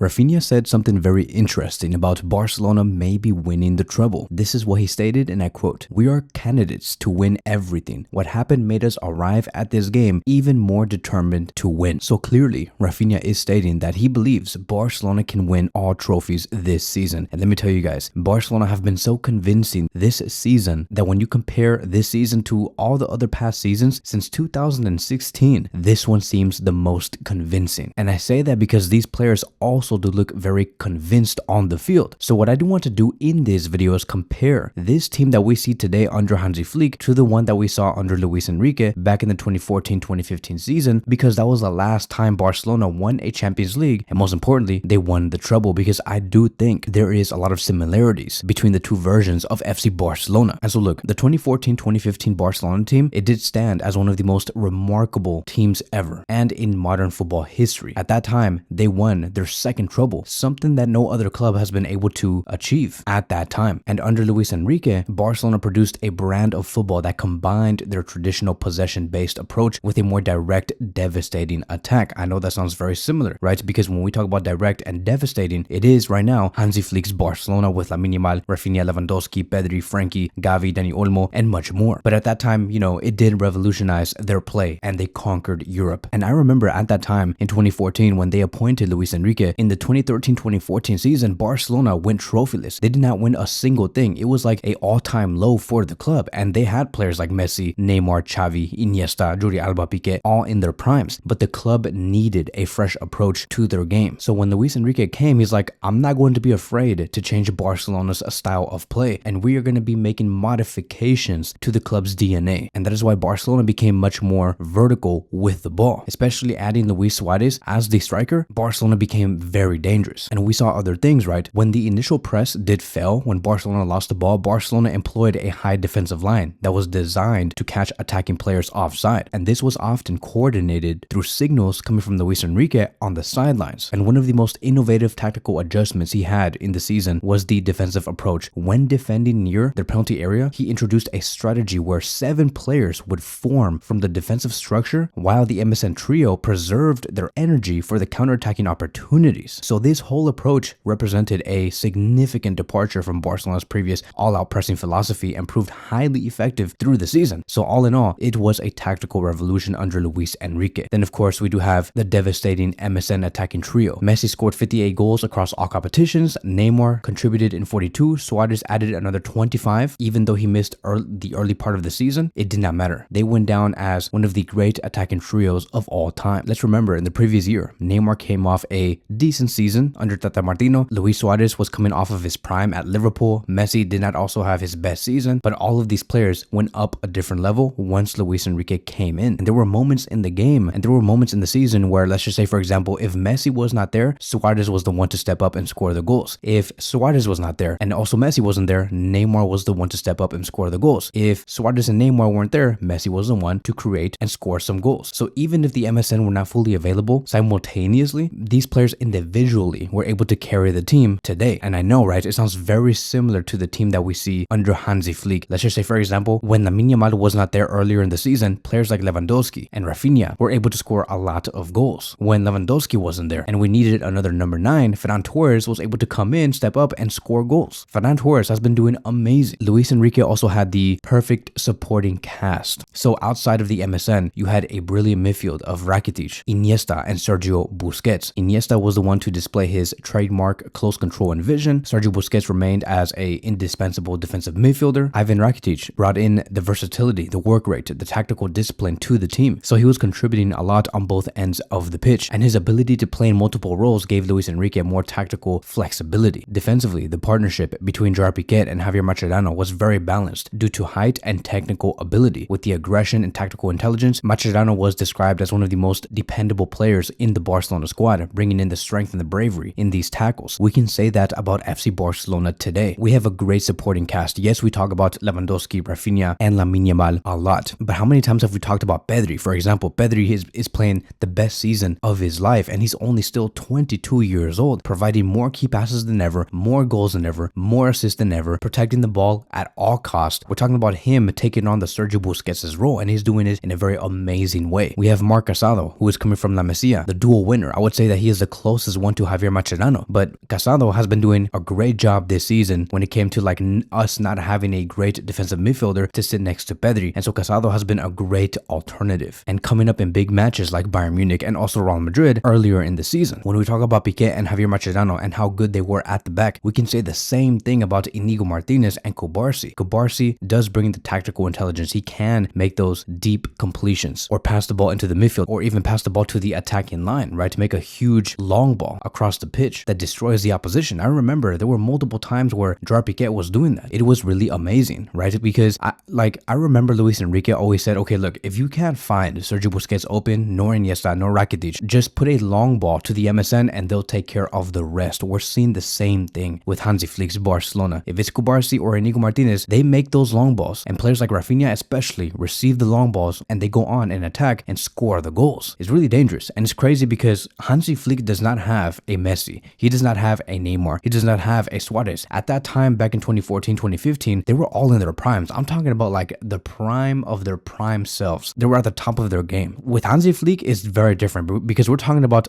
Raphinha said something very interesting about Barcelona maybe winning the treble. This is what he stated, and I quote, "We are candidates to win everything. What happened made us arrive at this game even more determined to win." So clearly, Raphinha is stating that he believes Barcelona can win all trophies this season. And let me tell you guys, Barcelona have been so convincing this season that when you compare this season to all the other past seasons since 2016, this one seems the most convincing. And I say that because these players also do look very convinced on the field. So what I do want to do in this video is compare this team that we see today under Hansi Flick to the one that we saw under Luis Enrique back in the 2014-2015 season, because that was the last time Barcelona won a Champions League, and most importantly, they won the treble, because I do think there is a lot of similarities between the two versions of FC Barcelona. And so look, the 2014-2015 Barcelona team, it did stand as one of the most remarkable teams ever and in modern football history. At that time, they won their second treble, something that no other club has been able to achieve at that time. And under Luis Enrique, Barcelona produced a brand of football that combined their traditional possession-based approach with a more direct, devastating attack. I know that sounds very similar, right? Because when we talk about direct and devastating, it is right now Hansi Flick's Barcelona with Lamine Yamal, Raphinha, Lewandowski, Pedri, Frankie, Gavi, Dani Olmo, and much more. But at that time, it did revolutionize their play and they conquered Europe. And I remember at that time in 2014 when they appointed Luis Enrique in the 2013-2014 season, Barcelona went trophyless. They did not win a single thing. It was like a all-time low for the club, and they had players like Messi, Neymar, Xavi, Iniesta, Jordi Alba, Piqué, all in their primes. But the club needed a fresh approach to their game. So when Luis Enrique came, he's like, I'm not going to be afraid to change Barcelona's style of play, and we are going to be making modifications to the club's DNA. And that is why Barcelona became much more vertical with the ball, especially adding Luis Suarez as the striker. Barcelona became very dangerous. And we saw other things, right? When the initial press did fail, when Barcelona lost the ball, Barcelona employed a high defensive line that was designed to catch attacking players offside. And this was often coordinated through signals coming from Luis Enrique on the sidelines. And one of the most innovative tactical adjustments he had in the season was the defensive approach. When defending near their penalty area, he introduced a strategy where 7 players would form from the defensive structure while the MSN trio preserved their energy for the counterattacking opportunities. So this whole approach represented a significant departure from Barcelona's previous all-out pressing philosophy and proved highly effective through the season. So all in all, it was a tactical revolution under Luis Enrique. Then of course we do have the devastating MSN attacking trio. Messi scored 58 goals across all competitions, Neymar contributed in 42, Suarez added another 25. Even though he missed the early part of the season, it did not matter. They went down as one of the great attacking trios of all time. Let's remember, in the previous year, Neymar came off a decent season under Tata Martino. Luis Suarez was coming off of his prime at Liverpool. Messi did not also have his best season, but all of these players went up a different level once Luis Enrique came in. And there were moments in the game and there were moments in the season where, let's just say, for example, if Messi was not there, Suarez was the one to step up and score the goals. If Suarez was not there and also Messi wasn't there, Neymar was the one to step up and score the goals. If Suarez and Neymar weren't there, Messi was the one to create and score some goals. So even if the MSN were not fully available simultaneously, these players individually were able to carry the team today. And I know, right, it sounds very similar to the team that we see under Hansi Flick. Let's just say, for example, when Lamine Yamal was not there earlier in the season, players like Lewandowski and Raphinha were able to score a lot of goals. When Lewandowski wasn't there and we needed another number 9, Ferran Torres was able to come in, step up, and score goals. Ferran Torres has been doing amazing. Luis Enrique also had the perfect supporting cast. So outside of the MSN, you had a brilliant midfield of Rakitic, Iniesta, and Sergio Busquets. Iniesta was the one to display his trademark close control and vision. Sergio Busquets remained as a indispensable defensive midfielder. Ivan Rakitic brought in the versatility, the work rate, the tactical discipline to the team. So he was contributing a lot on both ends of the pitch, and his ability to play in multiple roles gave Luis Enrique more tactical flexibility. Defensively, the partnership between Gerard Piqué and Javier Mascherano was very balanced due to height and technical ability. With the aggression and tactical intelligence, Mascherano was described as one of the most dependable players in the Barcelona squad, bringing in the strength and the bravery in these tackles. We can say that about FC Barcelona today. We have a great supporting cast. Yes, we talk about Lewandowski, Raphinha, and Lamine Yamal a lot, but how many times have we talked about Pedri? For example, Pedri is playing the best season of his life, and he's only still 22 years old, providing more key passes than ever, more goals than ever, more assists than ever, protecting the ball at all costs. We're talking about him taking on the Sergio Busquets' role, and he's doing it in a very amazing way. We have Marc Casado, who is coming from La Masia, the dual winner. I would say that he is the closest losses went to Javier Mascherano. But Casado has been doing a great job this season when it came to like us not having a great defensive midfielder to sit next to Pedri. And so Casado has been a great alternative. And coming up in big matches like Bayern Munich and also Real Madrid earlier in the season, when we talk about Piqué and Javier Mascherano and how good they were at the back, we can say the same thing about Inigo Martinez and Cubarsí. Cubarsí does bring the tactical intelligence. He can make those deep completions or pass the ball into the midfield or even pass the ball to the attacking line, right? To make a huge long ball across the pitch that destroys the opposition. I remember there were multiple times where Gerard Piqué was doing that. It was really amazing, right? Because I remember Luis Enrique always said, okay, look, if you can't find Sergio Busquets open, nor Iniesta, nor Rakitic, just put a long ball to the MSN and they'll take care of the rest. We're seeing the same thing with Hansi Flick's Barcelona. If it's Cubarsí or Inigo Martinez, they make those long balls, and players like Raphinha especially receive the long balls and they go on and attack and score the goals. It's really dangerous, and it's crazy because Hansi Flick does not have a Messi. He does not have a Neymar. He does not have a Suarez. At that time, back in 2014, 2015, they were all in their primes. I'm talking about like the prime of their prime selves. They were at the top of their game. With Hansi Flick, it's very different because we're talking about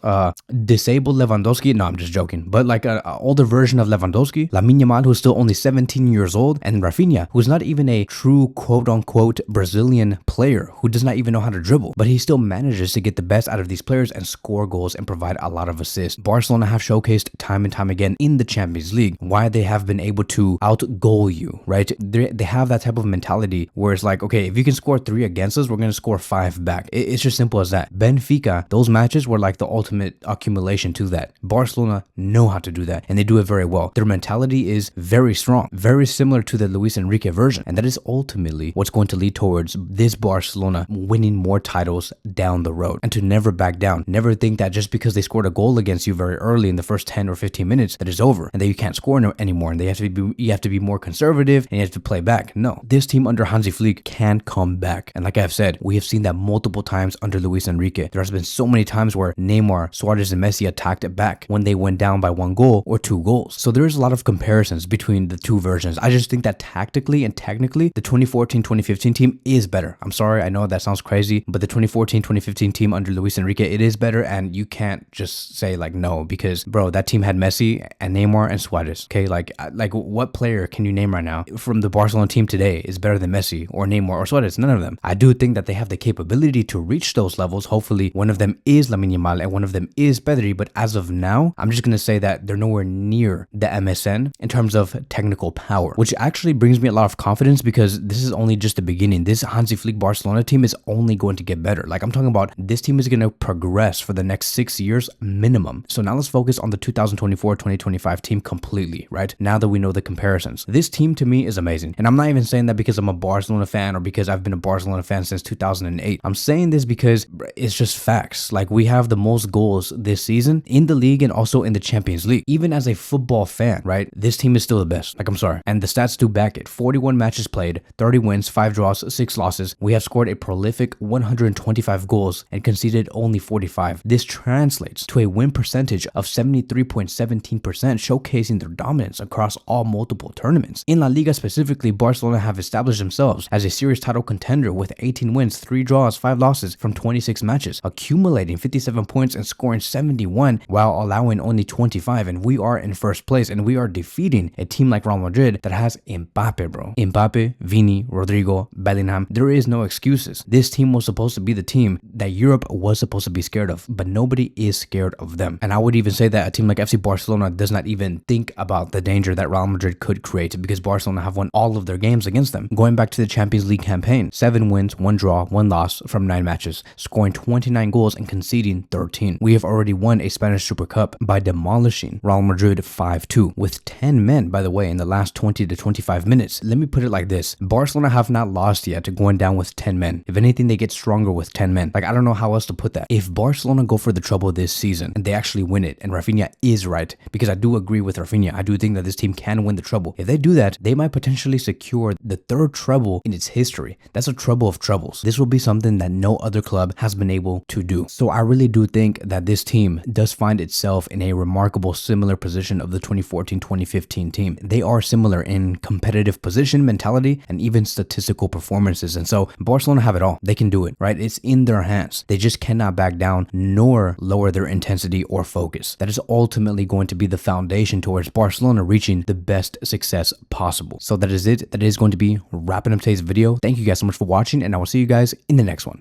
disabled Lewandowski. No, I'm just joking. But like an older version of Lewandowski, Lamine Yamal, who's still only 17 years old, and Raphinha, who's not even a true quote-unquote Brazilian player, who does not even know how to dribble, but he still manages to get the best out of these players and score goals and provide a lot of assists. Barcelona have showcased time and time again in the Champions League why they have been able to out-goal you, right? They have that type of mentality where it's like, okay, if you can score 3 against us, we're going to score 5 back. It's just simple as that. Benfica, those matches were like the ultimate accumulation to that. Barcelona know how to do that, and they do it very well. Their mentality is very strong, very similar to the Luis Enrique version, and that is ultimately what's going to lead towards this Barcelona winning more titles down the road, and to never back down. Never think that just because they scored a goal against you very early in the first 10 or 15 minutes that it's over and that you can't score anymore, and you have to be more conservative and you have to play back. No, this team under Hansi Flick can come back, and like I've said, we have seen that multiple times under Luis Enrique. There has been so many times where Neymar, Suarez, and Messi attacked it back when they went down by 1 goal or 2 goals. So there's a lot of comparisons between the two versions. I just think that tactically and technically, the 2014-2015 team is better. I'm sorry, I know that sounds crazy, but the 2014-2015 team under Luis Enrique, it is better, and you can't just say like no, because bro, that team had Messi and Neymar and Suarez. Okay, like what player can you name right now from the Barcelona team today is better than Messi or Neymar or Suarez? None of them. I do think that they have the capability to reach those levels. Hopefully one of them is Lamine Yamal and one of them is Pedri, but as of now, I'm just gonna say that they're nowhere near the MSN in terms of technical power, which actually brings me a lot of confidence because this is only just the beginning. This Hansi Flick Barcelona team is only going to get better. Like I'm talking about, this team is going to progress for the next 6 years minimum. So now let's focus on the 2024-2025 team completely, right? Now that we know the comparisons. This team to me is amazing. And I'm not even saying that because I'm a Barcelona fan or because I've been a Barcelona fan since 2008. I'm saying this because it's just facts. Like we have the most goals this season in the league and also in the Champions League. Even as a football fan, right? This team is still the best. Like I'm sorry. And the stats do back it. 41 matches played, 30 wins, 5 draws, 6 losses. We have scored a prolific 125 goals and conceded only 45. This translates to a win percentage of 73.17%, showcasing their dominance across all multiple tournaments. In La Liga specifically, Barcelona have established themselves as a serious title contender with 18 wins, 3 draws, 5 losses from 26 matches, accumulating 57 points and scoring 71 while allowing only 25, and we are in first place, and we are defeating a team like Real Madrid that has Mbappe, bro. Mbappe, Vini, Rodrigo, Bellingham. There is no excuses. This team was supposed to be the team that Europe was supposed to be scared of, but nobody is scared of them. And I would even say that a team like FC Barcelona does not even think about the danger that Real Madrid could create because Barcelona have won all of their games against them. Going back to the Champions League campaign, 7 wins, 1 draw, 1 loss from 9 matches, scoring 29 goals and conceding 13. We have already won a Spanish Super Cup by demolishing Real Madrid 5-2 with 10 men, by the way, in the last 20 to 25 minutes. Let me put it like this. Barcelona have not lost yet to going down with 10 men. If anything, they get stronger with 10 men. Like, I don't know how else to put that. If Barcelona go for the treble this season and they actually win it, and Raphinha is right, because I do agree with Raphinha, I do think that this team can win the treble. If they do that, they might potentially secure the 3rd treble in its history. That's a treble of trebles. This will be something that no other club has been able to do. So I really do think that this team does find itself in a remarkable similar position of the 2014-2015 team. They are similar in competitive position, mentality, and even statistical performances. And so Barcelona have it all. They can do it, right? It's in their hands. chance. They just cannot back down nor lower their intensity or focus. That is ultimately going to be the foundation towards Barcelona reaching the best success possible. So that is it. That is going to be wrapping up today's video. Thank you guys so much for watching, and I will see you guys in the next one.